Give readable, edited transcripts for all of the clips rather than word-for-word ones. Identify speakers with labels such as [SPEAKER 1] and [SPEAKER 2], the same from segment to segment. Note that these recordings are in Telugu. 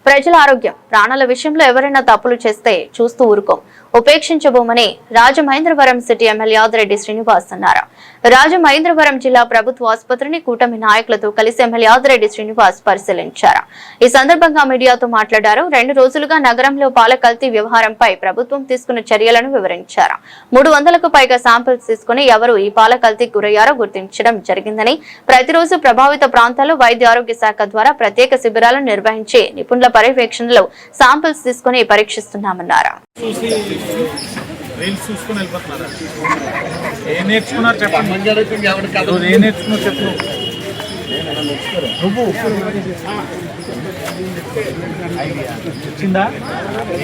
[SPEAKER 1] ప్రజల ఆరోగ్యం ప్రాణాల విషయంలో ఎవరైనా తప్పులు చేస్తే చూస్తూ ఊరుకోం, ఉపేక్షించబోమని రాజమహేంద్రవరం సిటీ ఎమ్మెల్యే ఆదిరెడ్డి శ్రీనివాస్ అన్నారు. రాజమహేంద్రవరం జిల్లా ప్రభుత్వ ఆసుపత్రిని కూటమి నాయకులతో కలిసి ఎమ్మెల్యే ఆదిరెడ్డి శ్రీనివాస్ పరిశీలించారు. ఈ సందర్భంగా మీడియాతో మాట్లాడారు. 2 రోజులుగా నగరంలో పాల కల్తీ వ్యవహారంపై ప్రభుత్వం తీసుకున్న చర్యలను వివరించారు. 300కు పైగా శాంపిల్స్ తీసుకుని ఎవరు ఈ పాల కల్తీకి గురయ్యారో గుర్తించడం జరిగిందని, ప్రతిరోజు ప్రభావిత ప్రాంతాల్లో వైద్య ఆరోగ్య శాఖ ద్వారా ప్రత్యేక శిబిరాలను నిర్వహించి నిపుణుల పర్యవేక్షణలో శాంపిల్స్ తీసుకుని పరీక్షిస్తున్నామన్నారు.
[SPEAKER 2] వచ్చిందా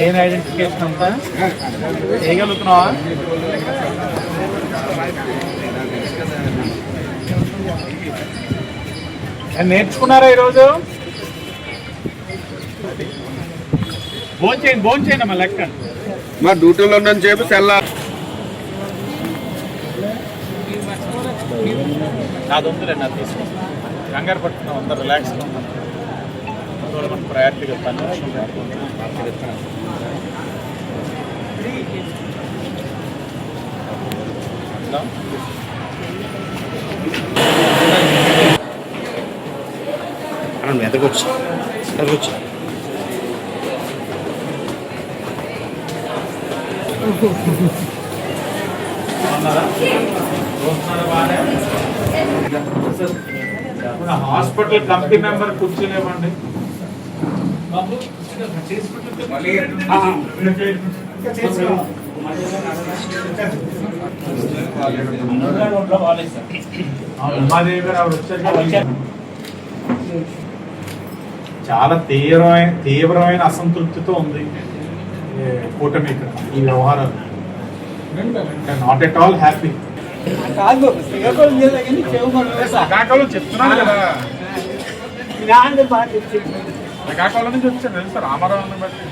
[SPEAKER 2] ఏం ఐడెంటిఫికేషన్ అంతా చేయగలుగుతున్నావా? నేర్చుకున్నారా ఈరోజు? భోంచేయండి అమ్మా లెక్క
[SPEAKER 3] మా డ్యూటీలో ఉన్నాను చెప్పి తెల్లా
[SPEAKER 2] నాది ఉందిలేండి, అది తీసుకోండి. కంగారు పట్టుకున్నాం, అందరూ రిలాక్స్గా ఉన్నాం. మనం ప్రయారిటీగా
[SPEAKER 3] ఎదగొచ్చు ఎదగొచ్చు
[SPEAKER 2] హాస్పిటల్ కమిటీ మెంబర్ కూర్చోలేమండి. ఉమాదేవి గారు ఆవిడ వచ్చారు. చాలా తీవ్రమైన అసంతృప్తితో ఉంది కూటమి ఇక్కడ ఈ వ్యవహారాలు. Not at all happy. Srikakulam చెప్తున్నాను కదా, శ్రీకాకుళం నుంచి వచ్చాను తెలుసా రామారావు బట్టి.